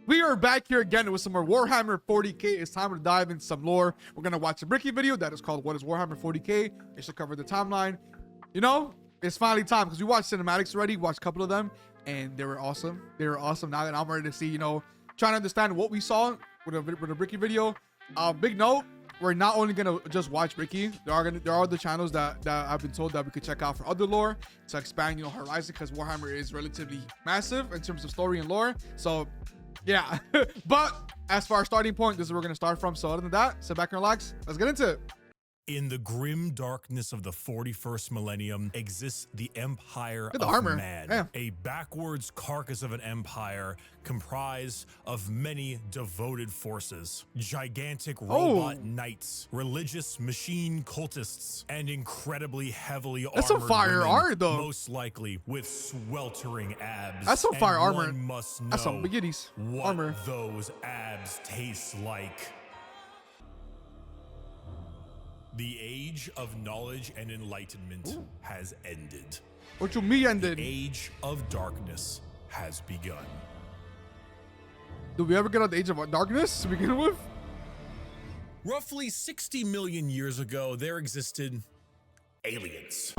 We are back here again with some more Warhammer 40k. It's time to dive into some lore. We're gonna watch a Bricky video that is called "What is Warhammer 40k?" It should cover the timeline. You know, it's finally time because we watched cinematics already. Watched a couple of them, and they were awesome. They were awesome. Now that I'm ready to see, you know, trying to understand what we saw with a Bricky video. Big note: we're not only gonna just watch Bricky. There are other channels that I've been told that we could check out for other lore to expand, you know, horizon, because Warhammer is relatively massive in terms of story and lore. So. Yeah, but as for our starting point, this is where we're going to start from. So other than that, sit back and relax. Let's get into it. In the grim darkness of the 41st millennium exists the Empire Look at the of armor. Man, Yeah. a backwards carcass of an empire comprised of many devoted forces, gigantic robot knights, religious machine cultists, and incredibly heavily That's some armored fire women, art, though. most likely with sweltering abs. That's some fire And armor. one must know That's some beginnies what armor. those abs taste like. The age of knowledge and enlightenment has ended. What you mean ended? The age of darkness has begun. Did we ever get out the age of darkness to begin with? Roughly 60 million years ago, there existed aliens.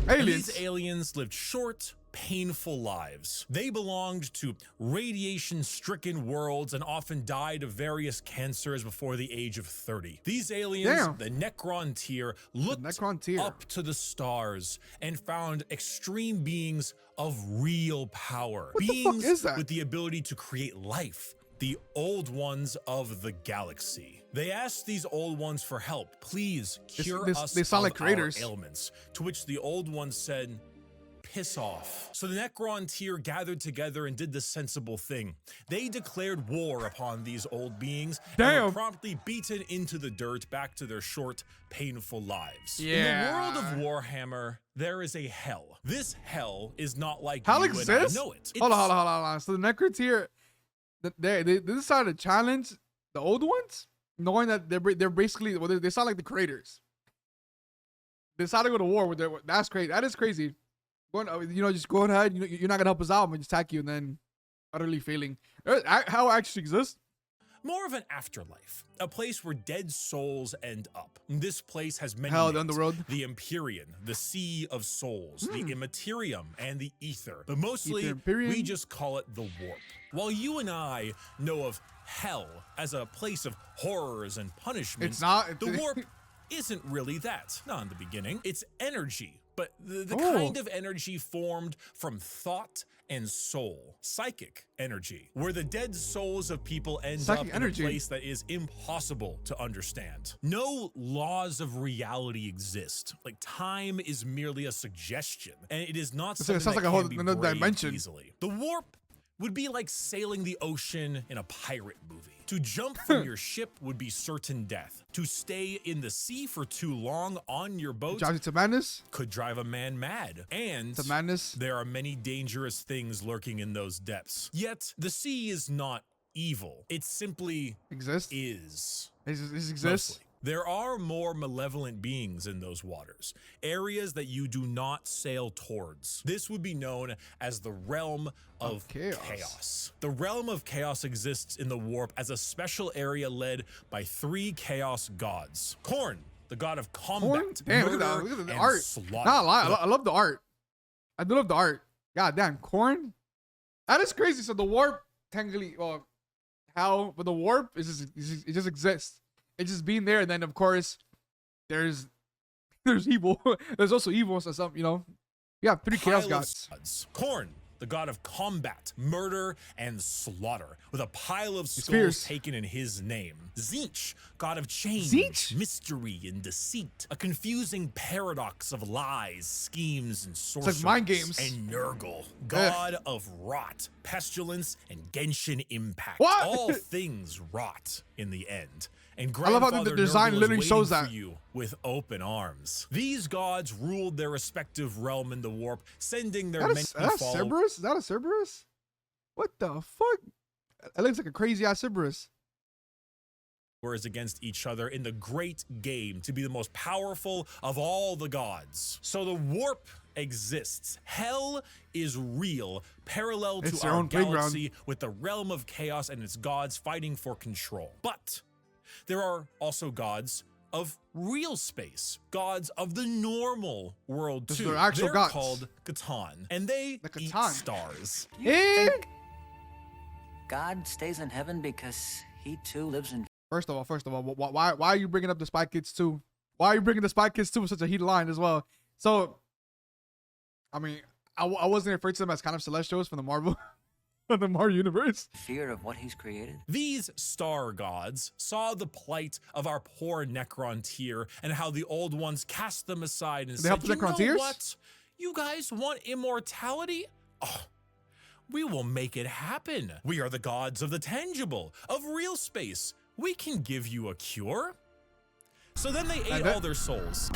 Aliens. These aliens lived short, painful lives. They belonged to radiation-stricken worlds and often died of various cancers before the age of 30. These aliens, the Necron tier, looked up to the stars and found extreme beings of real power. What the fuck is that? With the ability to create life. The old ones of the galaxy. They asked these old ones for help. Please cure us they sound like of creators. our ailments. To which the old ones said, piss off. So the Necron tier gathered together and did the sensible thing. They declared war upon these old beings and were promptly beaten into the dirt back to their short, painful lives. In the world of Warhammer, there is a hell. This hell is not like you and I know it. Hold on. So the Necron tier, they decided to challenge the old ones, knowing that they're basically, well, they sound like the creators. They decided to go to war with their, that's crazy. That is crazy. You know, just go ahead. You're not gonna help us out. I'm gonna just attack you, and then utterly failing. How actually exists? More of an afterlife, a place where dead souls end up. This place has many Hell, names. the underworld. The Empyrean, the Sea of Souls, the Immaterium, and the Ether. But mostly, we just call it the Warp. While you and I know of hell as a place of horrors and punishments, the Warp isn't really that. Not in the beginning. It's energy. But the kind of energy formed from thought and soul, psychic energy, where the dead souls of people end up in a place that is impossible to understand. No laws of reality exist. Like, time is merely a suggestion, and it is not something that can be braved easily. The warp would be like sailing the ocean in a pirate movie. To jump from your ship would be certain death. To stay in the sea for too long on your boat could drive a man mad. And there are many dangerous things lurking in those depths. Yet, the sea is not evil. It simply is. It exists. Mostly. There are more malevolent beings in those waters, areas that you do not sail towards. This would be known as the realm of chaos. The realm of chaos exists in the warp as a special area led by 3 chaos gods. Khorne, the god of combat, murder, look at the and art. slaughter. Not a lie, I love the art. I do love the art. God damn, Khorne. That is crazy. So the warp, technically, how? But the warp it just exists. It's just being there, and then of course, there's evil. There's also evil, so some, you know, yeah, 3 chaos gods. Khorne, the god of combat, murder, and slaughter, with a pile of skulls taken in his name. Tzeentch, god of change, mystery, and deceit, a confusing paradox of lies, schemes, and sorcery. It's like mind games. And Nurgle, god of rot, pestilence, and Genshin impact. What? All things rot in the end. And I love how the design literally shows that. You with open arms. These gods ruled their respective realm in the warp, sending their many Cerberus? Is that a Cerberus? What the fuck? It looks like a crazy ass Cerberus. wars against each other in the great game to be the most powerful of all the gods. So the warp exists. Hell is real, parallel to our galaxy, with the realm of chaos and its gods fighting for control. But there are also gods of real space, gods of the normal world too. They're called Catan, and they eat stars. God stays in heaven because he too lives in. First of all, why are you bringing up the Spy Kids 2? Why are you bringing the Spy Kids 2 with such a heated line as well? So, I mean, I wasn't referring to them as kind of celestials from the Marvel, the Marvel universe. Fear of what he's created. These star gods saw the plight of our poor Necron tier and how the old ones cast them aside and said, you know what? You guys want immortality? Oh, we will make it happen. We are the gods of the tangible, of real space. We can give you a cure. So then they ate all their souls.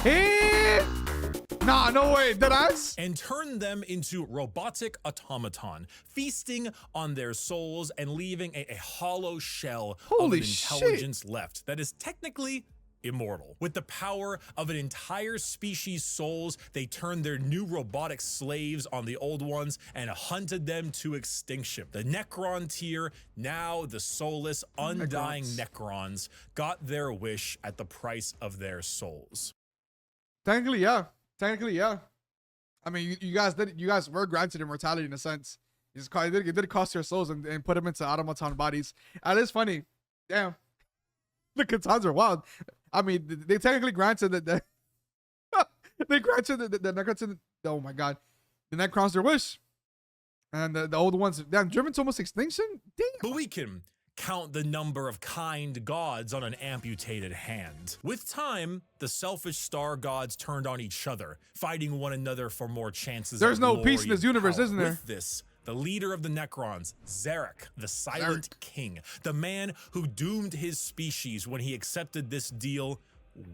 Nah, no way, deadass. And turned them into robotic automaton, feasting on their souls and leaving a hollow shell of an intelligence left that is technically immortal. With the power of an entire species' souls, they turned their new robotic slaves on the old ones and hunted them to extinction. The Necron tier, now the soulless, undying Necrons, got their wish at the price of their souls. Technically, yeah. I mean, you guys were granted immortality in a sense. It did cost your souls and put them into automaton bodies. That is funny. Damn. The Catans are wild. I mean, they technically granted that they granted the Necrons. Oh my god, the Necrons their wish, and the old ones, damn, driven to almost extinction. Damn. But we can count the number of kind gods on an amputated hand. With time, the selfish star gods turned on each other, fighting one another for more chances. There's no peace in this universe, isn't there? With this, the leader of the Necrons, Zarek, the Silent King, the man who doomed his species when he accepted this deal,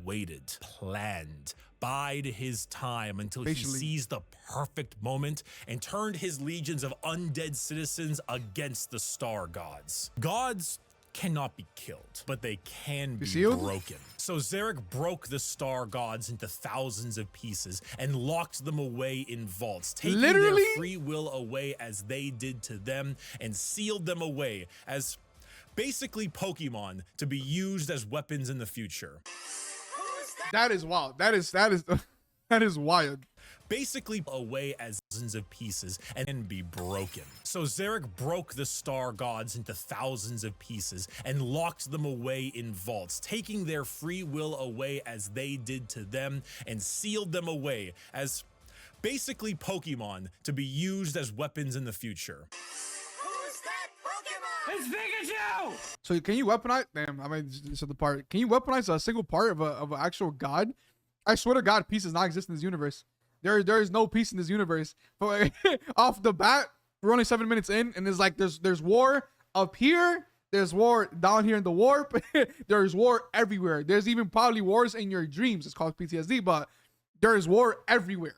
waited, planned, bide his time until he seized the perfect moment and turned his legions of undead citizens against the star gods. Gods cannot be killed, but they can be broken. So Zarek broke the star gods into thousands of pieces and locked them away in vaults, taking their free will away as they did to them, and sealed them away as basically Pokemon to be used as weapons in the future. That is wild. That is wild. Basically away as dozens of pieces and then be broken. So Zarek broke the star gods into thousands of pieces and locked them away in vaults, taking their free will away as they did to them, and sealed them away as basically Pokemon to be used as weapons in the future. Who's that Pokemon? It's Pikachu! So can you weaponize? Damn, I mean, so the part. Can you weaponize a single part of an actual god? I swear to God, peace does not exist in this universe. There is no peace in this universe. But off the bat, we're only 7 minutes in, and it's like there's war up here, there's war down here in the warp, there's war everywhere. There's even probably wars in your dreams. It's called PTSD, but there's war everywhere.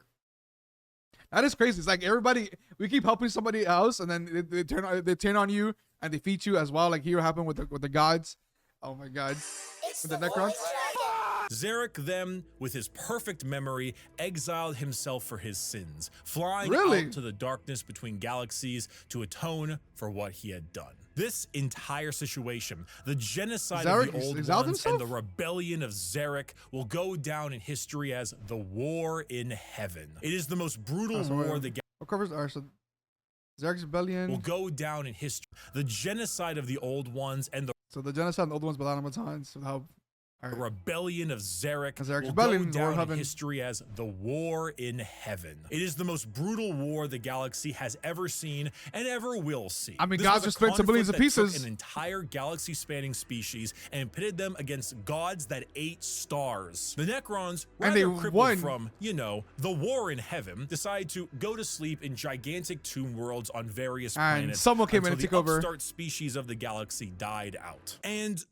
That is crazy. It's like everybody, we keep helping somebody else, and then they turn on you and defeat you as well. Like here happened with the gods. Oh my God, with the Necrons. Zarek then, with his perfect memory, exiled himself for his sins, flying out to the darkness between galaxies to atone for what he had done. This entire situation, the genocide of the old ones and the rebellion of Zarek, will go down in history as the War in Heaven. It is the most brutal war the Zarek's rebellion will go down in history. The genocide of the old ones and the genocide of the old ones, but automatons without. The rebellion of Zarek will go down in history as the War in Heaven. It is the most brutal war the galaxy has ever seen and ever will see. I mean, gods are split into billions of pieces. An entire galaxy-spanning species and pitted them against gods that ate stars. The Necrons, rather crippled from, you know, the War in Heaven, decided to go to sleep in gigantic tomb worlds on various planets. Someone came in and took over. The upstart species of the galaxy died out. And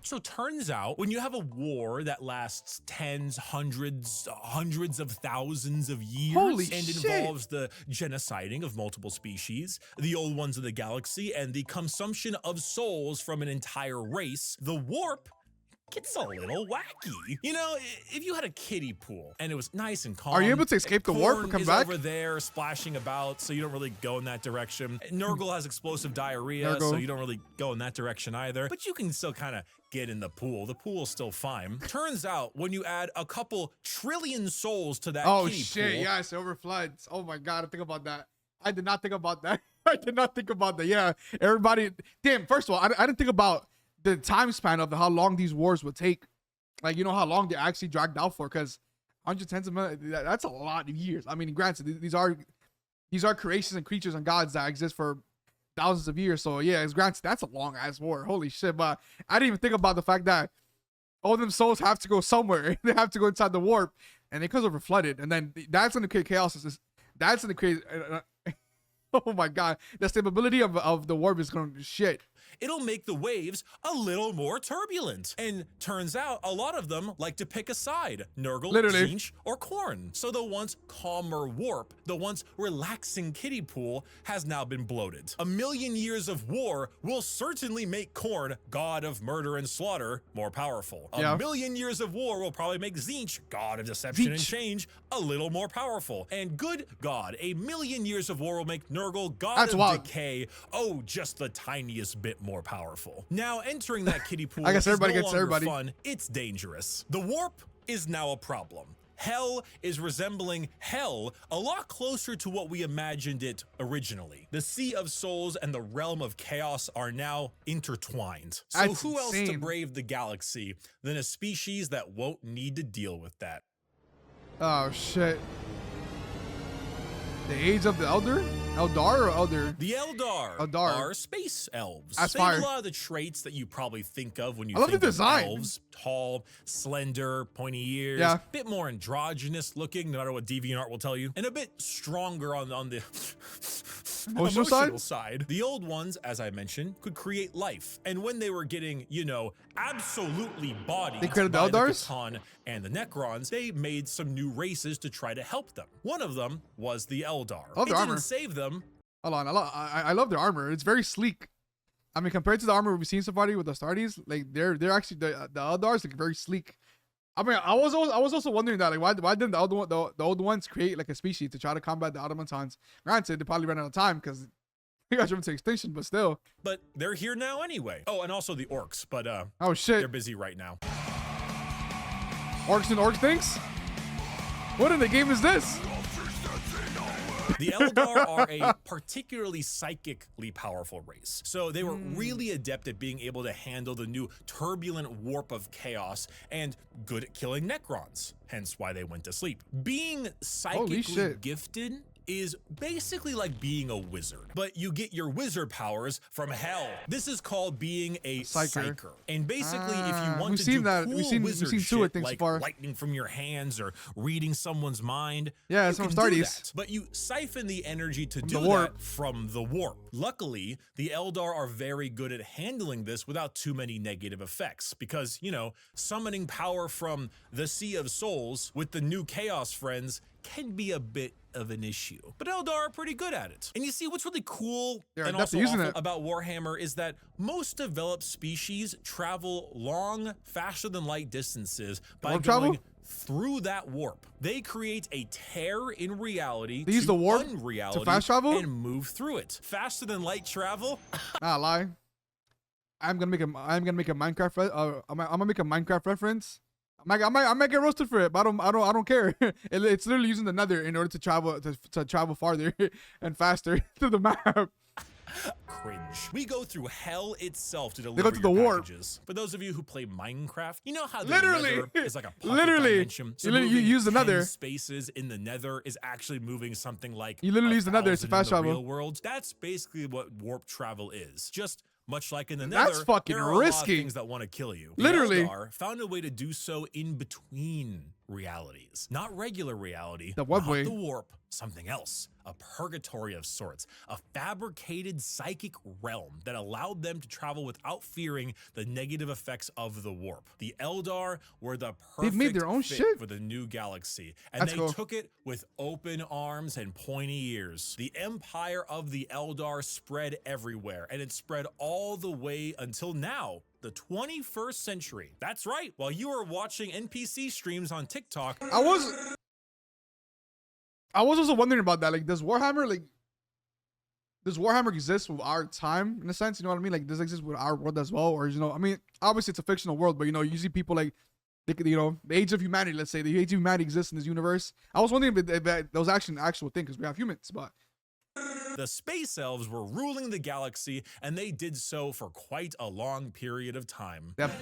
so turns out when you have a war that lasts tens, hundreds of thousands of years involves the genociding of multiple species, the old ones of the galaxy, and the consumption of souls from an entire race, the warp gets a little wacky. You know, if you had a kiddie pool and it was nice and calm. Are you able to escape the warp and come back? Over there splashing about, so you don't really go in that direction. Nurgle has explosive diarrhea, so you don't really go in that direction either. But you can still kind of get in the pool. The pool's still fine. Turns out when you add a couple trillion souls to that kiddie pool. Oh shit, yes, it overfloods. Oh my god, I think about that. I did not think about that. I did not think about that. Yeah, everybody. Damn, first of all, I didn't think about the time span of how long these wars would take. Like, you know, how long they actually dragged out for, because 110 of million, that's a lot of years. I mean, granted, these are creations and creatures and gods that exist for thousands of years. So yeah, it's granted, that's a long ass war. Holy shit. But I didn't even think about the fact that all them souls have to go somewhere. They have to go inside the warp, and it goes over flooded. And then that's going to create chaos. That's going to create oh my god, the stability of the warp is going to shit. It'll make the waves a little more turbulent. And turns out a lot of them like to pick a side, Nurgle, Tzeentch, or Khorne. So the once calmer warp, the once relaxing kiddie pool, has now been bloated. A million years of war will certainly make Khorne, god of murder and slaughter, more powerful. A million years of war will probably make Tzeentch, god of deception and change, a little more powerful. And good god, a million years of war will make Nurgle, god of decay, oh, just the tiniest bit more powerful. Now entering that kiddie pool, I guess everybody is no gets longer everybody. Fun, it's dangerous. The warp is now a problem. Hell is resembling hell a lot closer to what we imagined it originally. The Sea of Souls and the Realm of Chaos are now intertwined. So That's who else insane. to brave the galaxy than a species that won't need to deal with that? Oh shit. The age of the Eldar or Elder? The Eldar are space elves. That's They have fire. a lot of the traits that you probably think of when you I love think the of design. elves. Tall, slender, pointy ears, Yeah. bit more androgynous looking, no matter what DeviantArt will tell you, and a bit stronger on the emotional side. The old ones, as I mentioned, could create life. And when they were getting, you know, absolutely bodied They created the by the Eldars? Catan and the Necrons, they made some new races to try to help them. One of them was the Eldar. love It their didn't armor. save them. Hold on, I love their armor. It's very sleek. I mean, compared to the armor we've seen so far with the Astartes, like they're actually the Eldars like very sleek. I mean, I was also wondering that, like, why didn't the old ones create like a species to try to combat the automatons? Granted, they probably ran out of time because they got driven to extinction, but still. But they're here now anyway. Oh, and also the orcs, but Oh shit, they're busy right now. orcs and orc things. What in the game is this? The Eldar are a particularly psychically powerful race. So they were really adept at being able to handle the new turbulent warp of chaos and good at killing Necrons, hence why they went to sleep. Being psychically gifted is basically like being a wizard, but you get your wizard powers from hell. This is called being a psyker. And basically, if you want to do cool wizard shit like lightning from your hands or reading someone's mind, you can do that. But you siphon the energy to do that from the warp. Luckily, the Eldar are very good at handling this without too many negative effects because, you know, summoning power from the Sea of Souls with the new Chaos friends can be a bit of an issue, but Eldar are pretty good at it. And you see, what's really cool and also awful about Warhammer is that most developed species travel long, faster than light distances by going through that warp. They create a tear in reality They use the warp to fast travel and move through it. Faster than light travel. Nah, lie. I'm gonna make a Minecraft. I'm gonna make a Minecraft reference. I might get roasted for it, but I don't care. It's literally using the Nether in order to travel farther and faster through the map. Cringe. We go through hell itself to deliver your packages. For those of you who play Minecraft, you know how the Nether is like a pocket dimension. So you use the Nether. Spaces in the Nether is actually moving something like you literally use the Nether to fast travel. Real world. That's basically what warp travel is. Just much like in the Nether, there are a lot of things that want to kill you. Literally. The Eldar found a way to do so in between realities. Not regular reality, the warp, something else. A purgatory of sorts. A fabricated psychic realm that allowed them to travel without fearing the negative effects of the warp. The Eldar were the perfect fit for the new galaxy. And they took it with open arms and pointy ears. The empire of the Eldar spread everywhere, and it spread all the way until now the 21st century. That's right. While you were watching NPC streams on TikTok, I was also wondering about that. Like, does Warhammer exist with our time in a sense? You know what I mean? Like, does it exist with our world as well? Or, you know, I mean, obviously it's a fictional world, but, you know, you see people like, you know, the age of humanity, let's say, the age of humanity exists in this universe. I was wondering if that was actually an actual thing because we have humans, but. The space elves were ruling the galaxy, and they did so for quite a long period of time. Yep.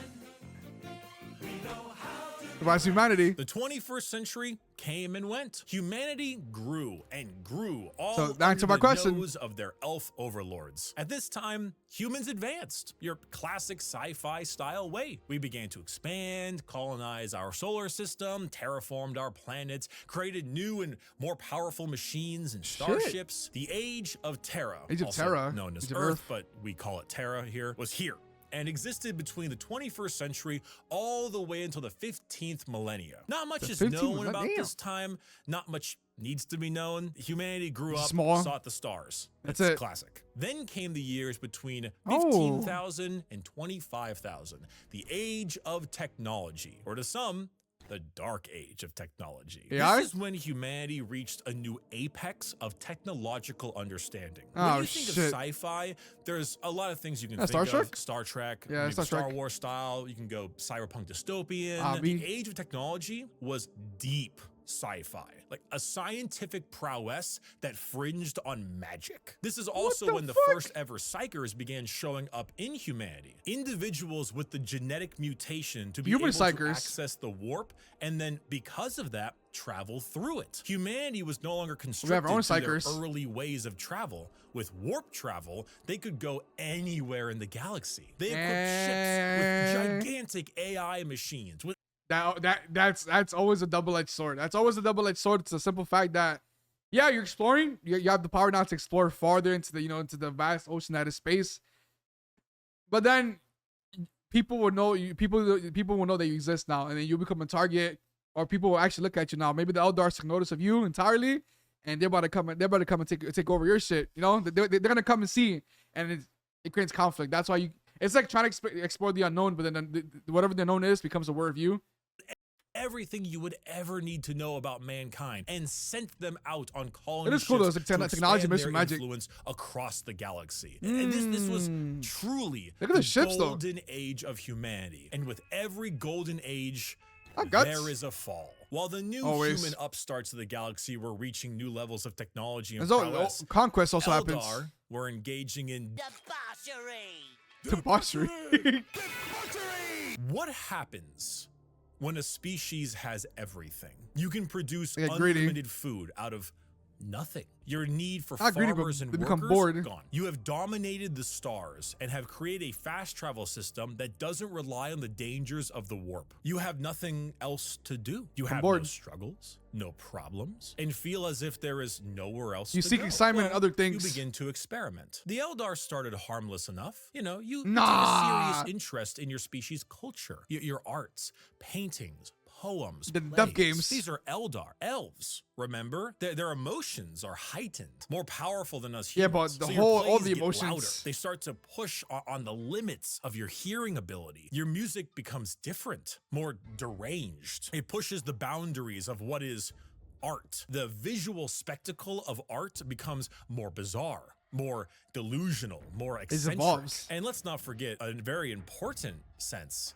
The rise of humanity. The 21st century came and went. Humanity grew and grew, all So back to under my the question. nose of their elf overlords. At this time, humans advanced, your classic sci-fi style way. We began to expand, colonize our solar system, terraformed our planets, created new and more powerful machines and starships. The Age of Terra, Age of also Terra, known as Age of Earth, Earth, but we call it Terra here, was here and existed between the 21st century all the way until the 15th millennia. Not much is known about this time. Not much needs to be known. Humanity grew up, sought the stars. That's it. it. Classic. Then came the years between 15,000 and 25,000, the Age of Technology, or to some, the Dark Age of Technology. AI? This is when humanity reached a new apex of technological understanding. When you think of sci-fi, there's a lot of things you can think Star Trek? of. Star Trek, Yeah, maybe Star Wars style. You can go cyberpunk dystopian. The Age of Technology was deep sci-fi, like a scientific prowess that fringed on magic. This is also when the first ever psychers began showing up in humanity. Individuals with the genetic mutation to be able to access the warp, and then because of that, travel through it. Humanity was no longer constricted to their early ways of travel. With warp travel, they could go anywhere in the galaxy. They equipped ships with gigantic AI machines, with that's always a double-edged sword. That's always a double-edged sword. It's a simple fact that, yeah, you're exploring. You have the power now to explore farther into the, you know, into the vast ocean that is space. But then people will know you. People will know that you exist now, and then you become a target, or people will actually look at you now. Maybe the Eldar took notice of you entirely, and they're about to come. They're about to come and take over your shit. You know, they're gonna come and see, and it creates conflict. That's why you. It's like trying to explore the unknown, but then whatever the unknown is becomes aware of you. Everything you would ever need to know about mankind, and sent them out on colony ships. It is cool though, it's like technology, mission, magic, influence across the galaxy. And this was truly the ships, golden age of humanity. And with every golden age, there is a fall. While the new human upstarts of the galaxy were reaching new levels of technology and prowess, conquest also Eldar happens. were engaging in debauchery. What happens when a species has everything? You can produce unlimited food out of nothing. Your need for farmers and workers gone. You have dominated the stars and have created a fast travel system that doesn't rely on the dangers of the warp. You have nothing else to do. You have no struggles, no problems, and feel as if there is nowhere else to go. You seek excitement in other things. You begin to experiment. The Eldar started harmless enough. You know, you take a serious interest in your species' culture, your arts, paintings, poems, the dub games. These are Eldar, elves. Remember, their emotions are heightened, more powerful than us humans. Yeah, but all the emotions, louder. They start to push on the limits of your hearing ability. Your music becomes different, more deranged. It pushes the boundaries of what is art. The visual spectacle of art becomes more bizarre, more delusional, more eccentric. And let's not forget a very important sense.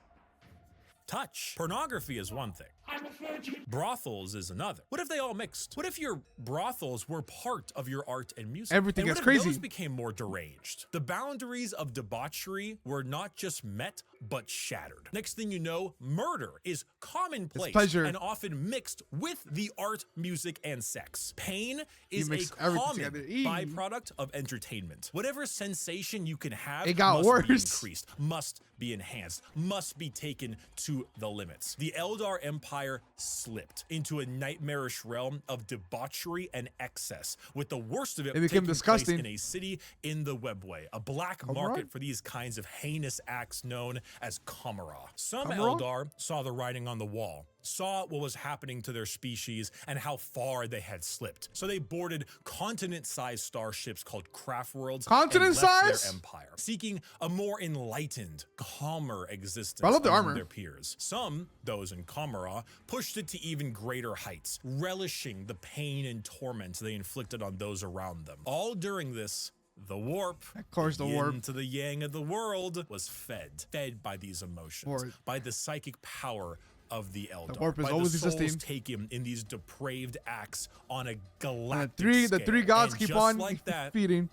Touch. Pornography is one thing. I'm a virgin. Brothels is another. What if they all mixed? What if your brothels were part of your art and music? Everything gets crazy. Those became more deranged. The boundaries of debauchery were not just met, but shattered. Next thing you know, murder is commonplace and often mixed with the art, music, and sex. Pain is a common byproduct of entertainment. Whatever sensation you can have must be increased, must be enhanced, must be taken to the limits. The Eldar Empire empire slipped into a nightmarish realm of debauchery and excess, with the worst of it became taking disgusting place in a city in the webway, a black market for these kinds of heinous acts known as Kamara. Some Eldar saw the writing on the wall, saw what was happening to their species and how far they had slipped. So they boarded continent-sized starships called craft worlds and left their empire, seeking a more enlightened, calmer existence among their peers. Some, those in Kamara, pushed it to even greater heights, relishing the pain and torment they inflicted on those around them. All during this, the warp, of course, the warp to the yang of the world, was fed by these emotions, by the psychic power of the Eldar, the warp is by always the souls existing. taken in these depraved acts on a galactic scale. The three gods and keep just on like that, feeding.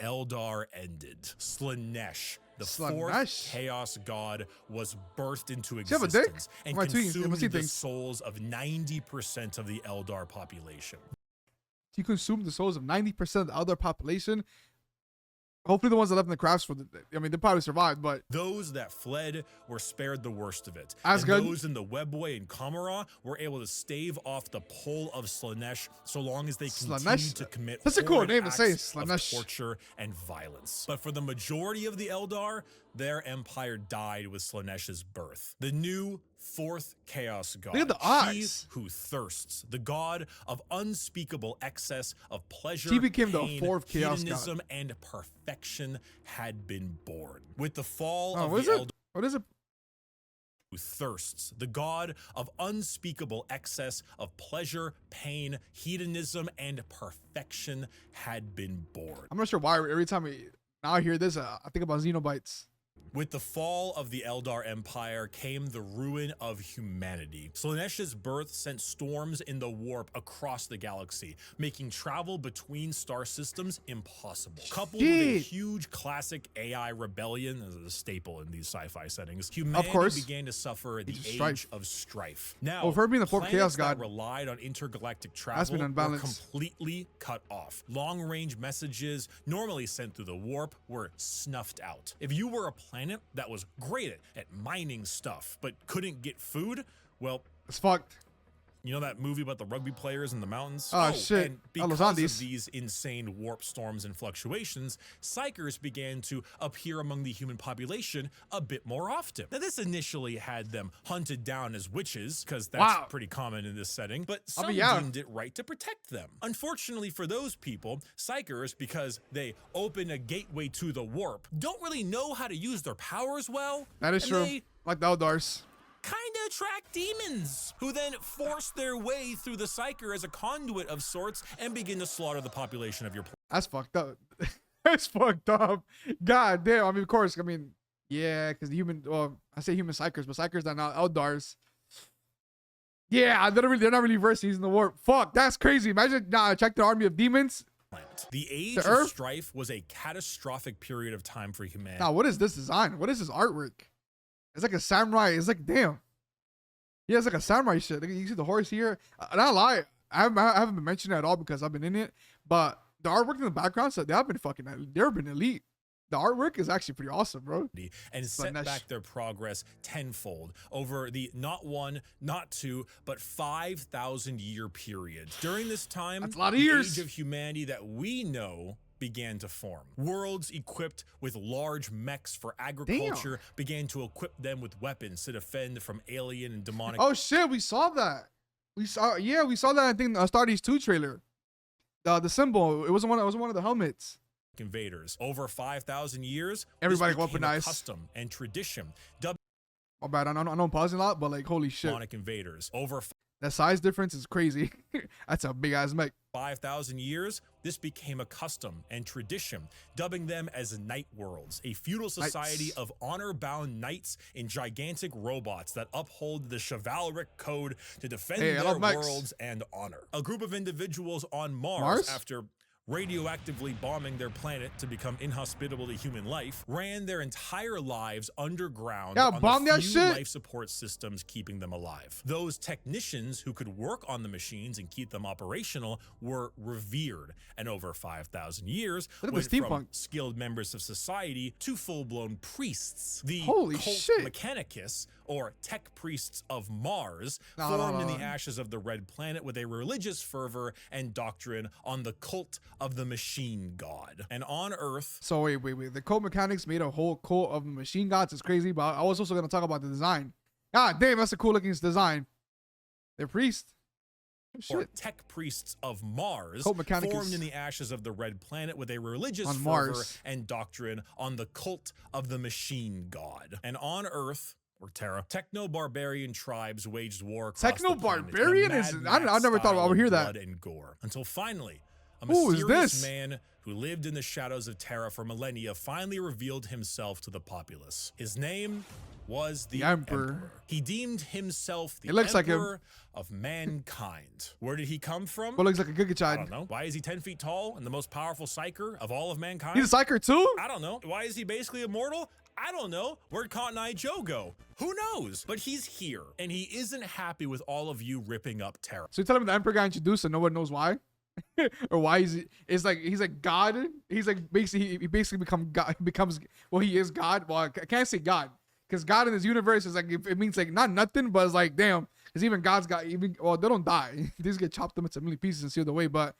Eldar ended. Slaanesh, the fourth chaos god, was birthed into existence and consumed the souls of 90% of the Eldar population. He consumed the souls of 90% of the Eldar population. Hopefully the ones that left in the crafts I mean, they probably survived, but those that fled were spared the worst of it. Those in the webway in Kamara were able to stave off the pull of Slaanesh so long as they continued to commit That's a cool name to say, Slaanesh, of torture and violence. But for the majority of the Eldar, their empire died with Slaanesh's birth. The new fourth chaos god, look at the eyes. She who thirsts, the god of unspeakable excess of pleasure, she became pain, the fourth chaos hedonism, god, and perfection had been born. With the fall of the Eldar, what is it? Who thirsts, the god of unspeakable excess of pleasure, pain, hedonism, and perfection had been born. I'm not sure why every time I hear this, I think about Xenobites. With the fall of the Eldar Empire came the ruin of humanity. Slaanesh's birth sent storms in the warp across the galaxy, making travel between star systems impossible. Coupled with a huge classic AI rebellion, as a staple in these sci-fi settings, humanity began to suffer the age of strife. Now, her being the fourth chaos god that relied on intergalactic travel were completely cut off. Long-range messages normally sent through the warp were snuffed out. If you were a planet that was great at mining stuff but couldn't get food, well, it's fucked. You know that movie about the rugby players in the mountains? Oh shit. And because of these insane warp storms and fluctuations, psychers began to appear among the human population a bit more often. Now, this initially had them hunted down as witches, because that's pretty common in this setting, but some deemed it right to protect them. Unfortunately for those people, psychers, because they open a gateway to the warp, don't really know how to use their powers well. That is true. Like the Eldars. Kind of attract demons, who then force their way through the psyker as a conduit of sorts and begin to slaughter the population of your planet. That's fucked up. That's fucked up. God damn. I mean, of course. I mean, yeah, because the human. Well, I say human psychers, but psychers are not Eldars. Yeah, they're not really versed using the warp. Fuck, that's crazy. Imagine check the army of demons. The age of strife was a catastrophic period of time for humanity. Now, what is this design? What is this artwork? It's like a samurai. It's like, damn. Yeah, it's like a samurai shit. You see the horse here. Not lie. I haven't been mentioning it at all because I've been in it. But the artwork in the background, so they've been elite. The artwork is actually pretty awesome, bro. And set back their progress tenfold over the not one, not two, but 5,000 year period. During this time, that's a lot of years. The age of humanity that we know began to form. Worlds equipped with large mechs for agriculture began to equip them with weapons to defend from alien and demonic. Oh shit, we saw that. We saw that. I think Astartes 2 trailer. The symbol. It wasn't one of the helmets. Invaders. Over 5,000 years, everybody weaponized. Custom and tradition. Oh bad. I know I'm pausing a lot, but like holy shit. Demonic invaders. That size difference is crazy. That's a big ass mech. 5,000 years, this became a custom and tradition, dubbing them as night worlds, a feudal society of honor-bound knights in gigantic robots that uphold the chivalric code to defend their worlds and honor. A group of individuals on Mars after radioactively bombing their planet to become inhospitable to human life, ran their entire lives underground on bomb the that few shit. life support systems keeping them alive. Those technicians who could work on the machines and keep them operational were revered, and over 5,000 years went from skilled members of society to full-blown priests. The Holy cult shit. Mechanicus, or tech priests of Mars, formed in the ashes of the Red Planet with a religious fervor and doctrine on the cult of the machine god. And on Earth... So wait. The cult mechanics made a whole cult of machine gods. It's crazy, but I was also going to talk about the design. God damn, that's a cool looking design. They're priests. Or tech priests of Mars, formed in the ashes of the Red Planet with a religious fervor and doctrine on the cult of the machine god. And on Earth... or Terra, techno-barbarian tribes waged war across Techno-barbarian is... I never thought I would hear that. Blood and gore. Until finally, a mysterious man who lived in the shadows of Terra for millennia finally revealed himself to the populace. His name was the Emperor. He deemed himself the Emperor of mankind. Where did he come from? Well, looks like a Giga Child. I don't know. Why is he 10 feet tall and the most powerful psyker of all of mankind? He's a psyker too? I don't know. Why is he basically immortal? I don't know. Where'd Cotton Eye Joe go? Who knows? But he's here, and he isn't happy with all of you ripping up Terra. So you tell him the Emperor got introduced and no one knows why? Or why he's like God. He's like he basically becomes well, he is God. Well, I can't say God, because God in this universe is like, it means like not nothing, but it's like, damn, because even God's got, well, they don't die. They just get chopped up into a million pieces and sealed away. But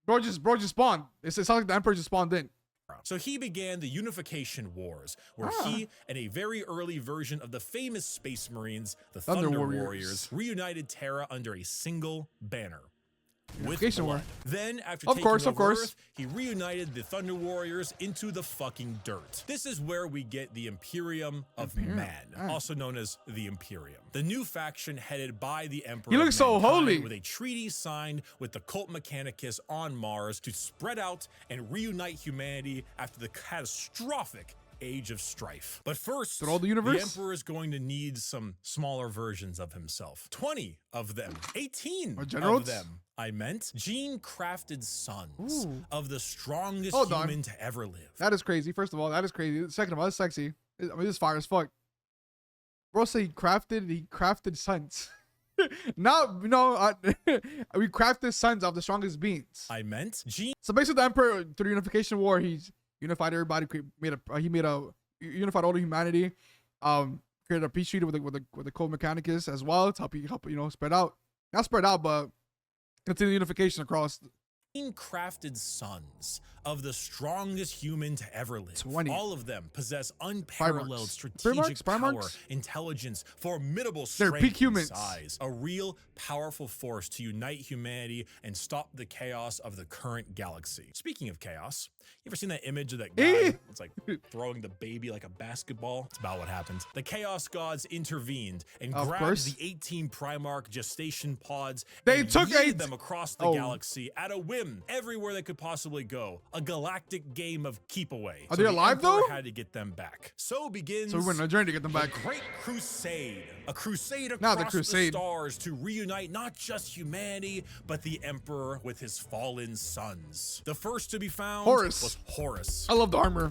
bro just spawned. It sounds like the Emperor just spawned in. So he began the Unification Wars, where he and a very early version of the famous Space Marines, the Thunder Warriors, reunited Terra under a single banner. With blood. Then, after taking over Earth, he reunited the Thunder Warriors into the fucking dirt. This is where we get the Imperium of Man, also known as the Imperium. The new faction headed by the Emperor. He looks so holy. With a treaty signed with the cult Mechanicus on Mars to spread out and reunite humanity after the catastrophic Age of Strife. But first, the Emperor is going to need some smaller versions of himself. 20 of them. 18 of them. I meant gene-crafted sons of the strongest human to ever live. That is crazy. First of all, that is crazy. Second of all, that's sexy. I mean, this is fire as fuck. Bro said he crafted sons. Now, we crafted sons of the strongest beings. I meant So basically, the Emperor, through the Unification War, he's unified everybody. He unified all of humanity. Created a peace treaty with the Code Mechanicus as well to help spread out. Not spread out, but continue unification across. Crafted sons of the strongest human to ever live. 20. All of them possess unparalleled strategic power, intelligence, formidable strength, peak humans. And size. A real powerful force to unite humanity and stop the chaos of the current galaxy. Speaking of chaos, you ever seen that image of that guy? It's like throwing the baby like a basketball. It's about what happened. The Chaos Gods intervened and grabbed the 18 Primarch gestation pods and took them across the galaxy at a whim, everywhere they could possibly go. A galactic game of keep away. Are they alive though? Had to get them back. So begins. So we went on a journey to get them back. Great Crusade. A crusade across the stars to reunite not just humanity, but the Emperor with his fallen sons. The first to be found was Horus. I love the armor.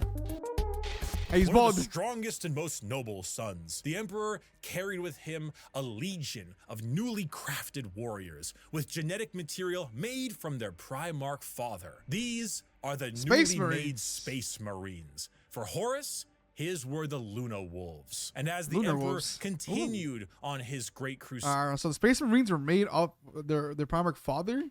He's one of the strongest and most noble sons. The Emperor carried with him a legion of newly crafted warriors with genetic material made from their Primarch father. These are the newly made Space Marines. For Horus, his were the Luna Wolves. And as the Emperor continued on his great crusade. So the Space Marines were made of their Primarch father?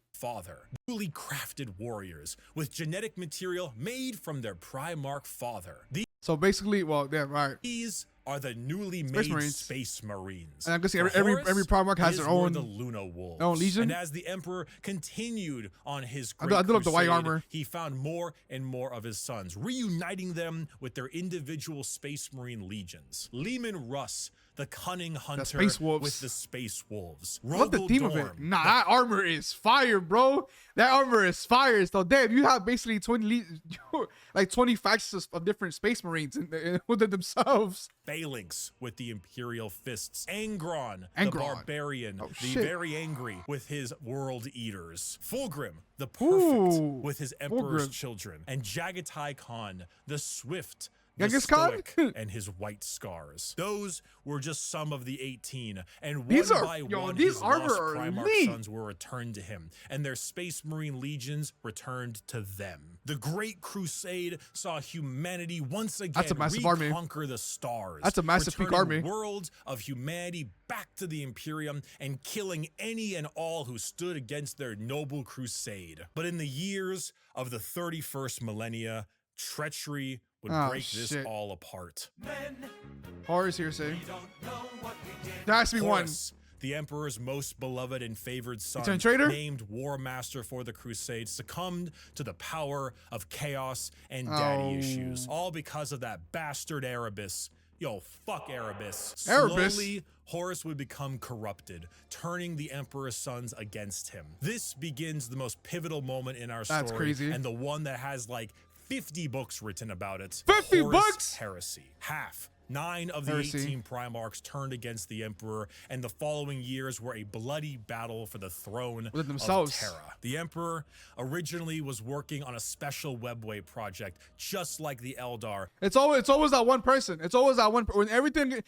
Newly crafted warriors with genetic material made from their Primarch father. So basically, well, yeah, right. These are the newly made Space Marines. And I'm guessing every Primarch has their own, the Luna Wolves. Their own legion. And as the Emperor continued on his great crusade, love the white armor. He found more and more of his sons, reuniting them with their individual Space Marine legions. Leman Russ, the cunning hunter with the Space Wolves. Love the theme of it. Nah, that armor is fire, bro. That armor is fire. So damn, you have basically 20 factions of different Space Marines within themselves. phalanx with the Imperial fists. Angron, the barbarian, the very angry with his world eaters. Fulgrim, the perfect with his Emperor's children. And Jagatai Khan, the swift, the stoic, and his white scars. Those were just some of the 18, and one by one his lost primarch sons were returned to him, and their Space Marine legions returned to them. The Great Crusade saw humanity once again reconquer the stars. That's a massive peak army. Worlds of humanity back to the Imperium and killing any and all who stood against their noble crusade. But in the years of the 31st millennia, treachery would break this all apart. Horus heresy. There has to be Horus, the Emperor's most beloved and favored son, named War Master for the Crusade, succumbed to the power of chaos and daddy issues. All because of that bastard Erebus. Yo, fuck Erebus. Slowly, Horus would become corrupted, turning the Emperor's sons against him. This begins the most pivotal moment in our story. That's crazy. And the one that has like 50 books written about it. 50 Horus books? Heresy. 9 of the 18 primarchs turned against the Emperor, and the following years were a bloody battle for the throne of Terra. The Emperor originally was working on a special webway project, just like the Eldar. It's always that one person. It's always that one. When everything,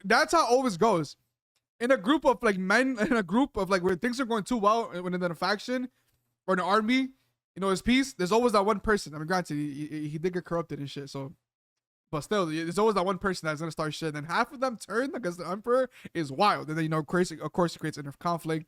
that's how it always goes. In a group of like men, in a group of like where things are going too well, when in a faction or an army, you know, his peace, there's always that one person. I mean, granted, he did get corrupted and shit, so, but still, there's always that one person that's gonna start shit. And then half of them turn against the Emperor is wild. And then, you know, of course, it creates inner conflict.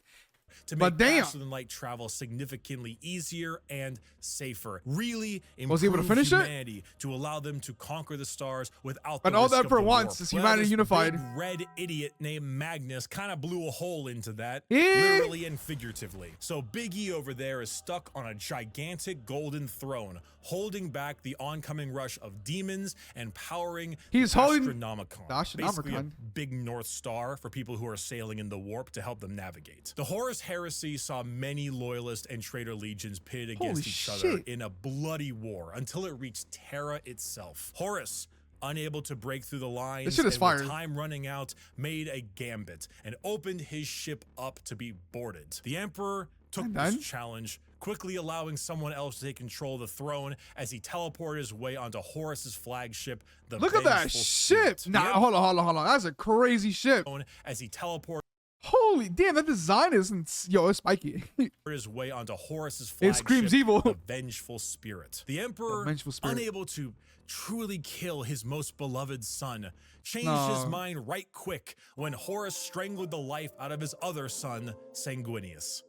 To make faster than light travel significantly easier and safer, really improve humanity to allow them to conquer the stars without the risk all the of Emperor the wants warp. is humanity unified. Big red idiot named Magnus kind of blew a hole into that, literally and figuratively. So Big E over there is stuck on a gigantic golden throne, holding back the oncoming rush of demons and powering Astronomicon, basically a big North Star for people who are sailing in the warp to help them navigate. The Horus Heresy saw many loyalist and traitor legions pitted against each other in a bloody war until it reached Terra itself. Horus, unable to break through the lines and with time running out, made a gambit and opened his ship up to be boarded. The Emperor took this challenge, quickly allowing someone else to take control of the throne as he teleported his way onto Horus's flagship, the Look at that ship! Nah, hold on. That's a crazy ship. As he teleported. Holy damn, that design isn't, it's spiky. His way onto Horus's flagship, it screams evil. The vengeful spirit. The Emperor, unable to truly kill his most beloved son, changed his mind right quick when Horus strangled the life out of his other son, Sanguinius.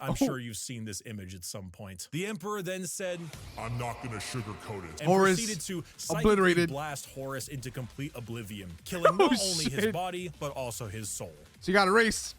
I'm sure you've seen this image at some point. The Emperor then said, "I'm not gonna sugarcoat it," and Horus proceeded to psychically blast Horus into complete oblivion, killing not only his body but also his soul. So you got a race.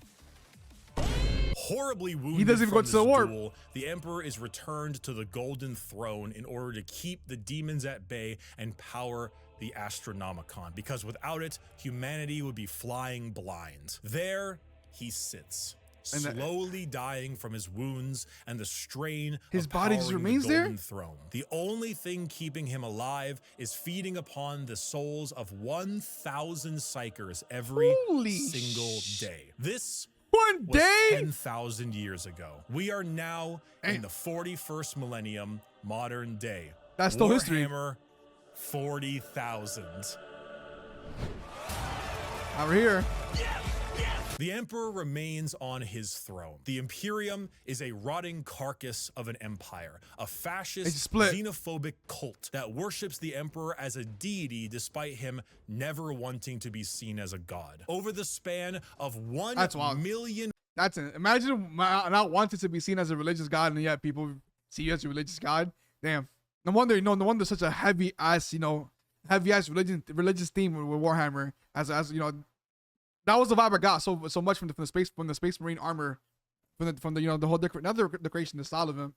Horribly wounded he doesn't even go to the warp. Duel, the Emperor is returned to the Golden Throne in order to keep the demons at bay and power the Astronomicon, because without it, humanity would be flying blind. There he sits, slowly dying from his wounds and the strain his of body just remains the Golden Throne. The only thing keeping him alive is feeding upon the souls of 1,000 psychers every single day. This was 10,000 years ago. We are now in the 41st millennium, modern day. That's still history. Warhammer 40,000. Over here. The Emperor remains on his throne. The Imperium is a rotting carcass of an empire, a fascist, xenophobic cult that worships the Emperor as a deity despite him never wanting to be seen as a god. Over the span of 1 million... That's it. Imagine not wanting to be seen as a religious god, and yet people see you as a religious god. Damn. No wonder, no wonder such a heavy-ass, heavy-ass religious theme with Warhammer. As that was the vibe I got so much from the Space Marine armor, from the whole decoration, the style of him.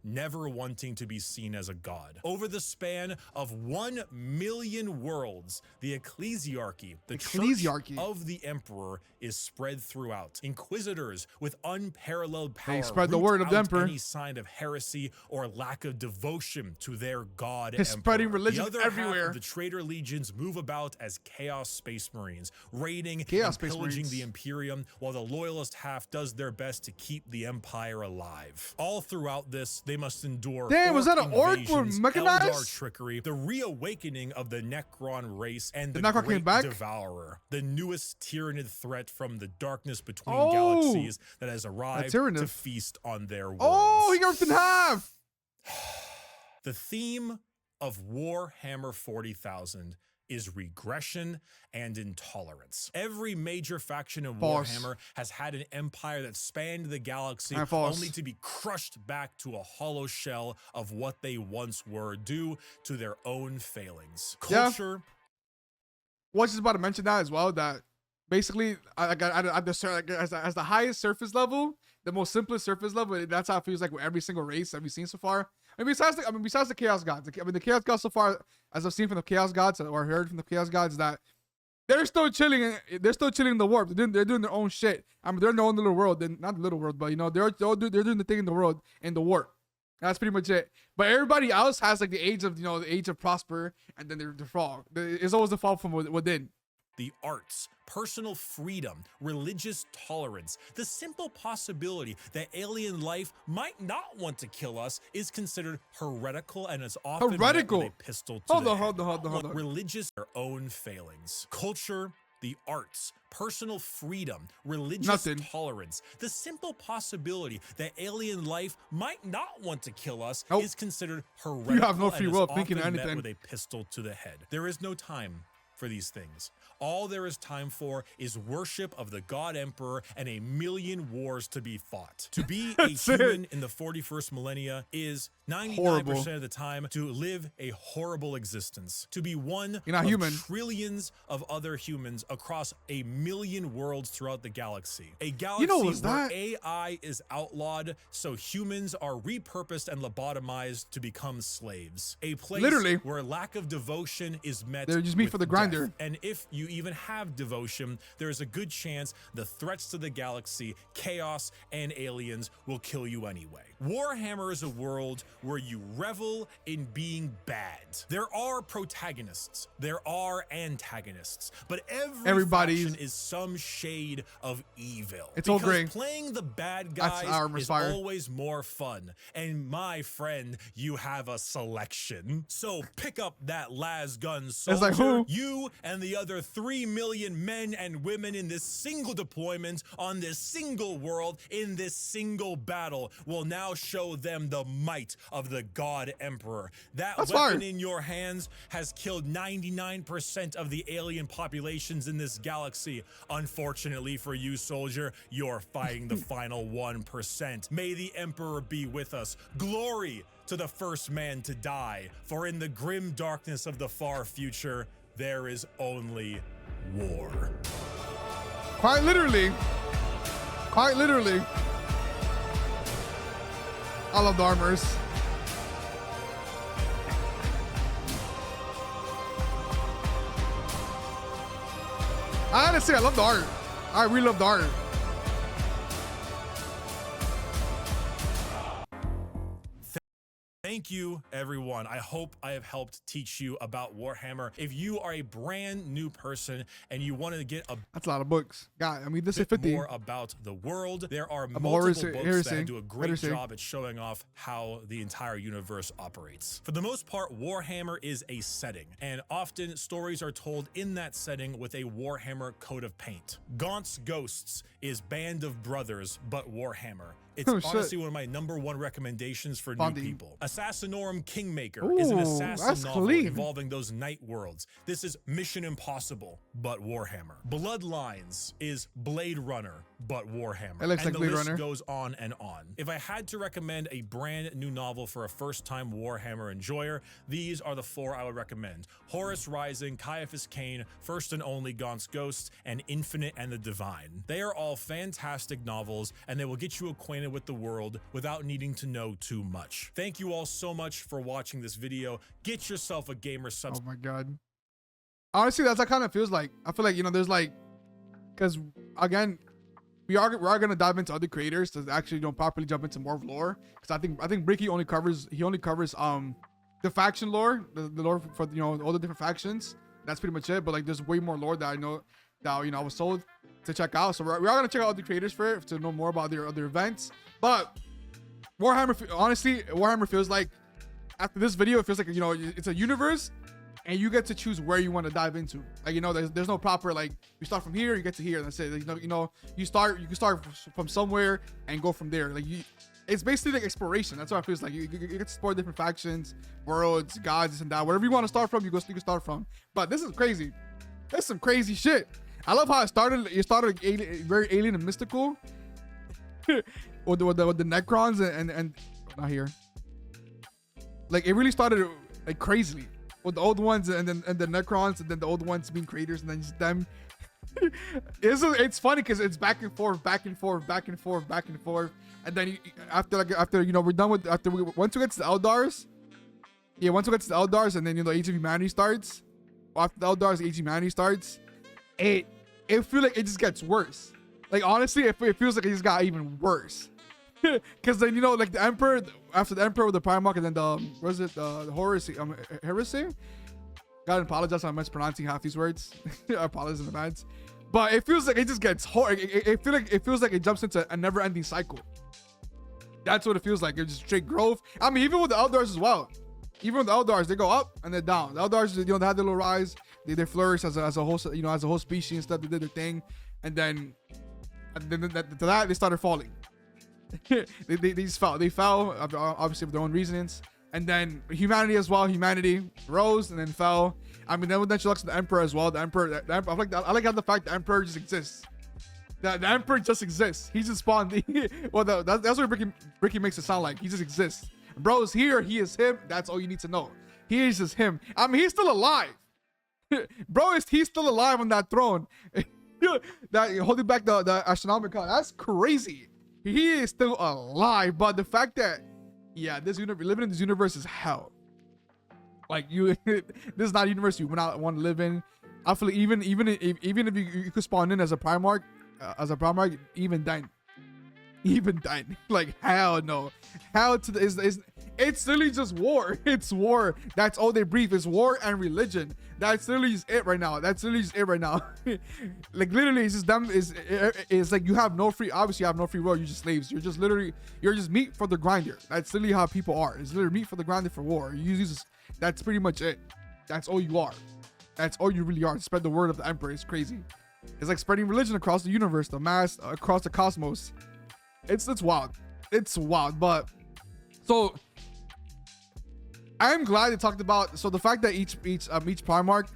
never wanting to be seen as a god. Over the span of 1 million worlds, the ecclesiarchy, the church of the emperor, is spread throughout. Inquisitors with unparalleled power spread the word of the emperor. Any sign of heresy or lack of devotion to their god He's spreading religion the other everywhere. Half of the traitor legions move about as chaos space marines, raiding and pillaging the Imperium, while the loyalist half does their best to keep the empire alive. All throughout this, they must endure was that an orc with mechanized? Eldar trickery, the reawakening of the Necron race, and the Necron Great Devourer, the newest Tyranid threat from the darkness between galaxies that has arrived to feast on their worlds. Oh, he got in half! The theme of Warhammer 40,000 is regression and intolerance. Every major faction in Warhammer has had an empire that spanned the galaxy only to be crushed back to a hollow shell of what they once were due to their own failings. Culture. Well, I was just about to mention that as well, that basically as the highest surface level, the most simplest surface level, that's how it feels like with every single race that we've seen so far. I mean, besides the Chaos Gods, the Chaos Gods so far, as I've seen from the Chaos Gods or heard from the Chaos Gods, that they're still chilling. They're still chilling in the warp. They're doing their own shit. I mean, they're in their own little world. Not the little world, but you know, they're doing the thing in the world in the warp. That's pretty much it. But everybody else has like the age of Prosper, and then they're the fall. It's always the fall from within. The arts, personal freedom, religious tolerance, the simple possibility that alien life might not want to kill us is considered heretical and is often met with a pistol to the head. Hold on. Religious, their own failings. Culture, the arts, personal freedom, religious tolerance, the simple possibility that alien life might not want to kill us is considered heretical. You have no free will of thinking anything. Met with a pistol to the head. There is no time for these things. All there is time for is worship of the God Emperor and a million wars to be fought. To be a human in the 41st millennia is 99% of the time to live a horrible existence. To be one of trillions of other humans across a million worlds throughout the galaxy. A galaxy where AI is outlawed, so humans are repurposed and lobotomized to become slaves. A place where lack of devotion is met with for the grinder. Death. And if you even have devotion, there is a good chance the threats to the galaxy, chaos, and aliens will kill you anyway. Warhammer is a world where you revel in being bad. There are protagonists, there are antagonists, but every faction is some shade of evil. It's all great. Playing the bad guys is always more fun. And my friend, you have a selection. So pick up that lasgun soldier. It's like, who? You and the other 3 million men and women in this single deployment on this single world in this single battle will now show them the might of the God Emperor. That weapon in your hands has killed 99% of the alien populations in this galaxy. Unfortunately for you, soldier, you're fighting the final 1%. May the Emperor be with us. Glory to the first man to die, for in the grim darkness of the far future, there is only war. Quite literally. Quite literally. I love the armors. Honestly, I love the art. I really love the art. Thank you, everyone. I hope I have helped teach you about Warhammer. If you are a brand new person and you want to get that's a lot of books. God, I mean, this is 50. More about the world. There are multiple books that do a great job at showing off how the entire universe operates. For the most part, Warhammer is a setting, and often stories are told in that setting with a Warhammer coat of paint. Gaunt's Ghosts is Band of Brothers, but Warhammer. It's honestly one of my #1 recommendations for new people. Assassinorum Kingmaker is an assassin novel involving those night worlds. This is Mission Impossible, but Warhammer. Bloodlines is Blade Runner, but Warhammer. And the list goes on and on. If I had to recommend a brand new novel for a first-time Warhammer enjoyer, these are the 4 I would recommend. Horus Rising, Caiaphas Cain, First and Only Gaunt's Ghosts, and Infinite and the Divine. They are all fantastic novels, and they will get you acquainted acquainted with the world without needing to know too much. Thank you all so much for watching this video. Get yourself a gamer sub. Oh my god. Honestly, that's what kind of feels like. I feel like, you know, there's like, because again, we are gonna dive into other creators to actually, you know, properly jump into more of lore. Because I think Bricky only covers the faction lore, the lore for, you know, all the different factions. That's pretty much it. But like, there's way more lore that I know that, you know, I was told to check out. So we are gonna check out other creators for it to know more about their other events. But Warhammer, honestly, Warhammer feels like, after this video, it feels like, you know, it's a universe, and you get to choose where you want to dive into. Like, you know, there's no proper, like, you start from here, you get to here, and that's it. You know, you can start from somewhere and go from there. Like, it's basically like exploration. That's what it feels like. You get to explore different factions, worlds, gods, this and that. Wherever you want to start from, you can start from. But this is crazy. That's some crazy shit. I love how it started. It started very alien and mystical with the Necrons and not here. Like, it really started like crazily with the old ones and the Necrons, and then the old ones being creators, and then just them. It's funny because it's back and forth, and then after you know, we're done with, once we get to the Eldars, and then, you know, Age of Humanity starts. After the Eldars, Age of Humanity starts. It feels like it just gets worse. Like, honestly, it feels like it just got even worse. Because then, you know, like the Emperor, after the Emperor with the Primarch, and then the horus, heresy. Gotta apologize if I'm mispronouncing half these words. I apologize in advance. But it feels like it just gets horrible. It feels like it jumps into a never-ending cycle. That's what it feels like. It's just straight growth. I mean, even with the Eldars as well. Even with the Eldars, they go up and they're down. The Eldars, you know, they had their little rise. They flourish as a whole, you know, as a whole species and stuff. They did their thing, and then to that they started falling. they just fell. They fell, obviously, for their own reasons. And then humanity as well. Humanity rose and then fell. I mean, then she looks at the Emperor as well. The Emperor, I like how the fact the Emperor just exists. The Emperor just exists. He just spawned. Well, that's what Bricky makes it sound like. He just exists. Bro is here. He is him. That's all you need to know. He is just him. I mean, he's still alive. Bro, he's still alive on that throne. That holding back the astronomical. That's crazy. He is still alive. But the fact that, yeah, this universe, living in this universe is hell. Like, this is not a universe you would not want to live in. I feel like even if you could spawn in as a Primarch, even then, like, hell no. Hell to the it's literally just war. It's war. That's all they breathe is war and religion. That's literally just it right now. Like, literally, it's just them. It's like you have no free. Obviously, you have no free will. You're just slaves. You're just meat for the grinder. That's literally how people are. It's literally meat for the grinder for war. That's pretty much it. That's all you are. That's all you really are. To spread the word of the Emperor. It's crazy. It's like spreading religion across the universe, the mass, across the cosmos. It's wild. It's wild. But so I'm glad they talked about, so the fact that each Primarch,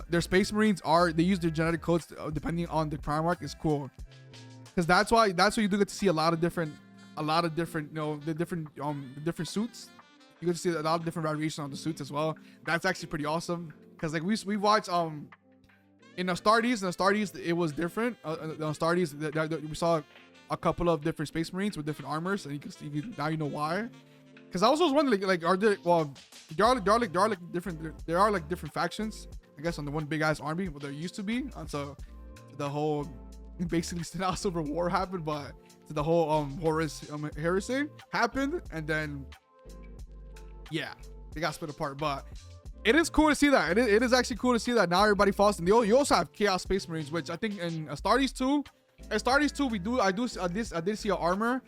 their Space Marines they use their genetic codes depending on the Primarch is cool, because that's why you do get to see a lot of different, you know, the different suits. You get to see a lot of different variations on the suits as well. That's actually pretty awesome, because like we watched in Astartes, it was different. The Astartes, we saw a couple of different Space Marines with different armors, and you can see now you know why. Because I was always wondering, like, are there? Well, there are like different factions, I guess, on the one big ass army. Well, there used to be. And so the whole basically Civil War happened, but the whole horus heresy happened, and then yeah, they got split apart. But it is cool to see that. It is actually cool to see that now everybody falls. And you also have Chaos Space Marines, which I think in Astartes 2, I did see an armor.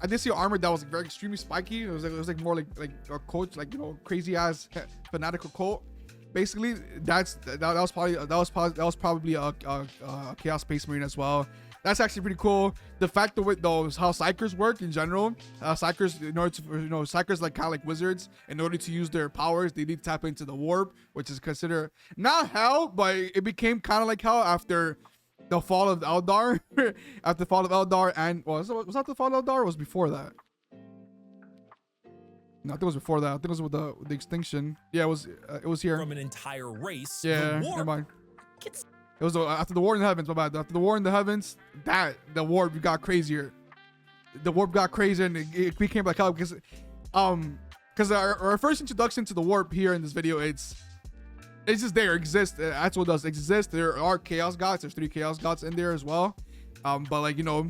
I did see an armor that was very extremely spiky. It was like more like a cult, like, you know, crazy ass fanatical cult. Basically, that was probably a Chaos Space Marine as well. That's actually pretty cool. The fact that those how psychers work in general, psychers, in order to, you know, psychers like kind of like wizards, in order to use their powers, they need to tap into the warp, which is considered not hell, but it became kind of like hell after the fall of Eldar. After the fall of Eldar, and was that the fall of Eldar, or was before that? No, I think it was before that. I think it was with the extinction. Yeah, it was here. From an entire race. Yeah, never mind. It was after the war in the heavens. My bad. After the war in the heavens, the warp got crazier. The warp got crazier, and it became like hell because our first introduction to the warp here in this video, it's just there, exists. That's what it does, exist. There are chaos gods. There's 3 chaos gods in there as well. But like, you know,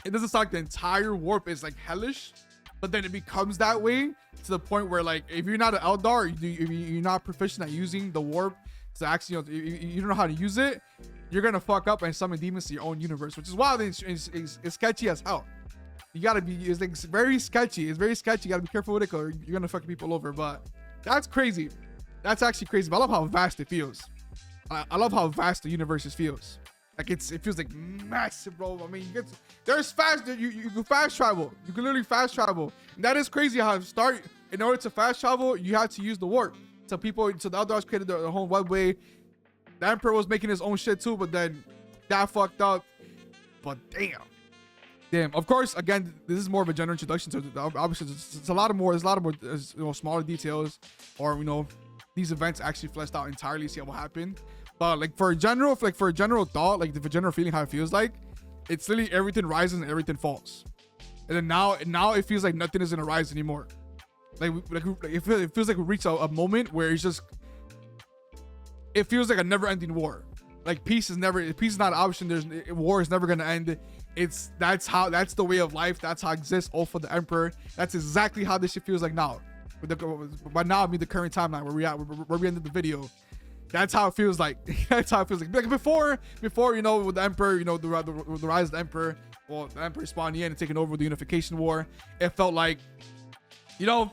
it doesn't sound like the entire warp is like hellish, but then it becomes that way to the point where like if you're not an Eldar, you're not proficient at using the warp. So actually, you know, you don't know how to use it, you're gonna fuck up and summon demons to your own universe, which is wild. It's sketchy as hell. You gotta be, it's like very sketchy. It's very sketchy. You gotta be careful with it, or you're gonna fuck people over. But that's crazy. That's actually crazy. But I love how vast it feels. I love how vast the universe feels. Like it feels like massive, bro. I mean, there's fast. You can fast travel. You can literally fast travel. And that is crazy how in order to fast travel, you had to use the warp. So the Eldars created their whole webway. The Emperor was making his own shit too, but then that fucked up. But damn. Of course, again, this is more of a general introduction to obviously there's a lot more, you know, smaller details, or you know, these events actually fleshed out entirely, see what happened. But like for a general thought, like the general feeling how it feels like, it's literally everything rises and everything falls. And then now it feels like nothing is gonna rise anymore. Like it feels like we reached a moment where it feels like a never-ending war. Like peace is not an option. War is never gonna end. That's the way of life. That's how it exists. All for the Emperor. That's exactly how this shit feels like now. By now I mean the current timeline where we ended the video. That's how it feels like. That's how it feels like. Like before, you know, with the Emperor, you know, the rise of the Emperor. Well, the Emperor spawning in and taking over the Unification War. It felt like, you know,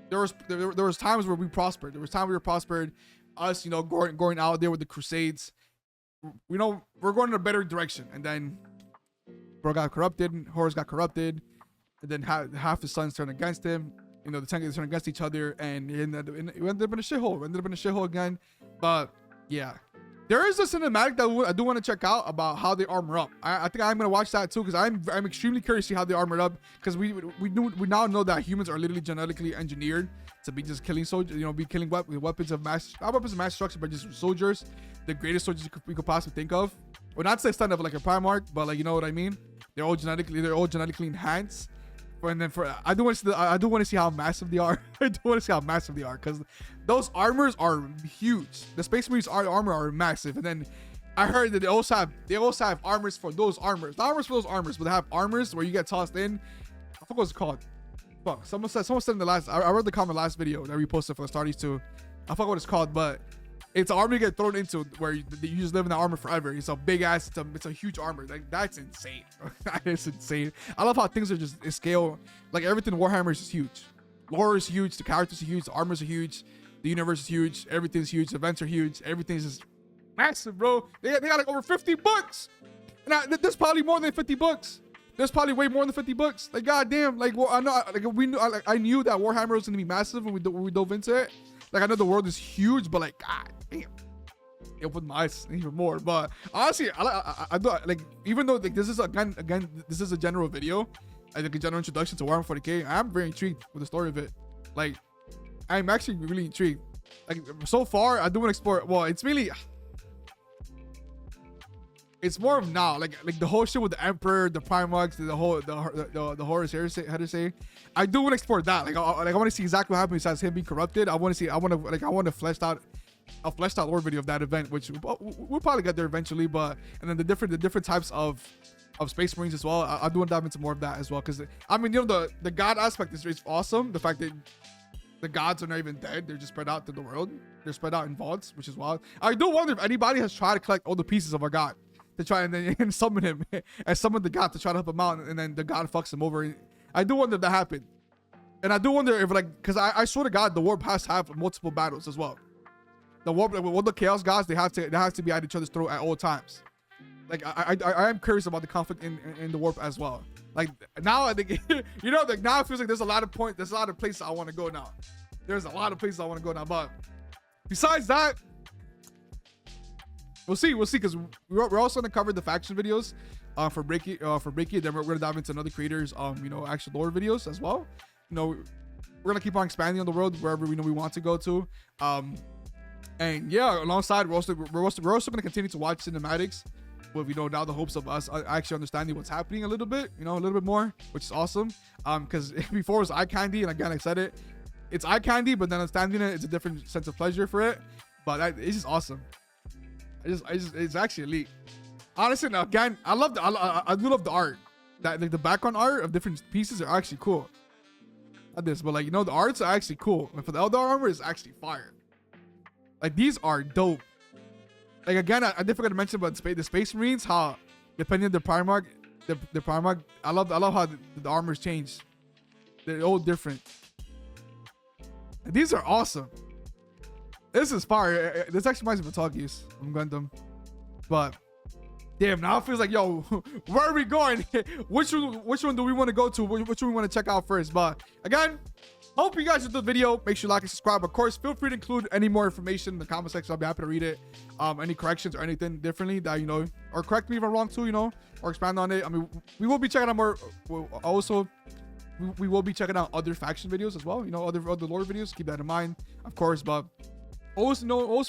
there was times where we prospered. There was times we were prospered. Us, you know, going out there with the crusades. You know, we're going in a better direction. And then bro got corrupted. Horus got corrupted. And then half his sons turned against him. You know, the 10 guys turned against each other, and it ended up in a shithole. We ended up in a shithole again. But yeah, there is a cinematic that I do want to check out about how they armor up. I think I'm gonna watch that too, because I'm extremely curious to see how they armor up. Because we now know that humans are literally genetically engineered to be just killing soldiers. You know, be killing weapons of mass, not weapons of mass destruction, but just soldiers, the greatest soldiers we could possibly think of. Well, not to the extent of like a primarch, but like, you know what I mean. They're all genetically enhanced. And then I do want to see how massive they are. I do want to see how massive they are, because those armors are huge. The Space Marines armor are massive. And then I heard that they also have armors for those armors. Not armors for those armors, but they have armors where you get tossed in. I forgot what it's called. Fuck. Someone said in the last. I read the comment last video that we posted for the Starties too. I forgot what it's called, but it's an armor you get thrown into where you just live in that armor forever. It's a big ass, it's a huge armor. Like, that's insane. That is insane. I love how things are just scale. Like everything Warhammer is just huge. Lore is huge. The characters are huge. The armors are huge. The universe is huge. Everything's huge. Events are huge. Everything's just massive, bro. They got like over 50 books. And there's probably more than 50 books. There's probably way more than 50 books. Like, goddamn. Like, well, I know. Like, I knew that Warhammer was gonna be massive when we dove into it. Like, I know the world is huge, but like, god damn, it opened my eyes even more. But honestly, I do, like, even though like this is again this is a general video, like a general introduction to Warhammer 40k, I'm very intrigued with the story of it. Like, I'm actually really intrigued. Like, so far, I do want to explore. Well, it's really, it's more of now, like the whole shit with the Emperor, the primarchs, the horus heresy. I do want to explore that. Like I want to see exactly what happened besides him being corrupted. I want to flesh out lore video of that event, which we'll probably get there eventually. But and then the different types of Space Marines as well. I do want to dive into more of that as well, because I mean, you know, the god aspect is awesome. The fact that the gods are not even dead, they're just spread out through the world. They're spread out in vaults, which is wild. I do wonder if anybody has tried to collect all the pieces of our god to try and then summon him and summon the god to try to help him out, and then the god fucks him over. I do wonder if that happened. And I do wonder if, like, because I swear to God, the warp has to have multiple battles as well. The warp, like, with all the chaos gods, they have to be at each other's throat at all times. Like, I am curious about the conflict in the warp as well. Like, now I think, you know, like, now it feels like there's a lot of places I want to go now. There's a lot of places I want to go now. But besides that, we'll see, because we're also gonna cover the faction videos for Bricky. Then we're gonna dive into another creators, you know, actual lore videos as well. You know, we're gonna keep on expanding on the world wherever we know we want to go to. And yeah, alongside, we're also going to continue to watch cinematics with, you know, now the hopes of us actually understanding what's happening a little bit, you know, a little bit more, which is awesome. Because before it was eye candy, and again, I said it, it's eye candy, but then understanding it, it's a different sense of pleasure for it. But it's just awesome. It's actually elite. Honestly, now, again, I do love the art. That, like, the background art of different pieces are actually cool. Not this, but, like, you know, the arts are actually cool. And for the Eldar armor, it's actually fire. Like, these are dope. Like, again, I did forget to mention about the Space Marines, how depending on the primarch, I love how the armors change. They're all different. And these are awesome. This is fire. This actually reminds me of Talkies from Gundam. But damn, now it feels like, yo, where are we going? Which one do we want to go to? Which one we want to check out first? But again, hope you guys enjoyed the video. Make sure you like and subscribe. Of course, feel free to include any more information in the comment section. I'll be happy to read it. Any corrections or anything differently that, you know, or correct me if I'm wrong too, you know, or expand on it. I mean, we will be checking out more. Also, we will be checking out other faction videos as well. You know, other lore videos. Keep that in mind, of course. But always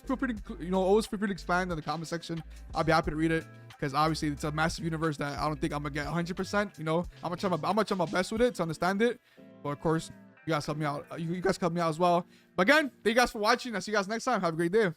feel free to expand in the comment section. I'll be happy to read it. Because obviously it's a massive universe that I don't think I'm gonna get 100%. You know, I'm gonna try my best with it to understand it. But of course, you guys help me out. You guys help me out as well. But again, thank you guys for watching. I'll see you guys next time. Have a great day.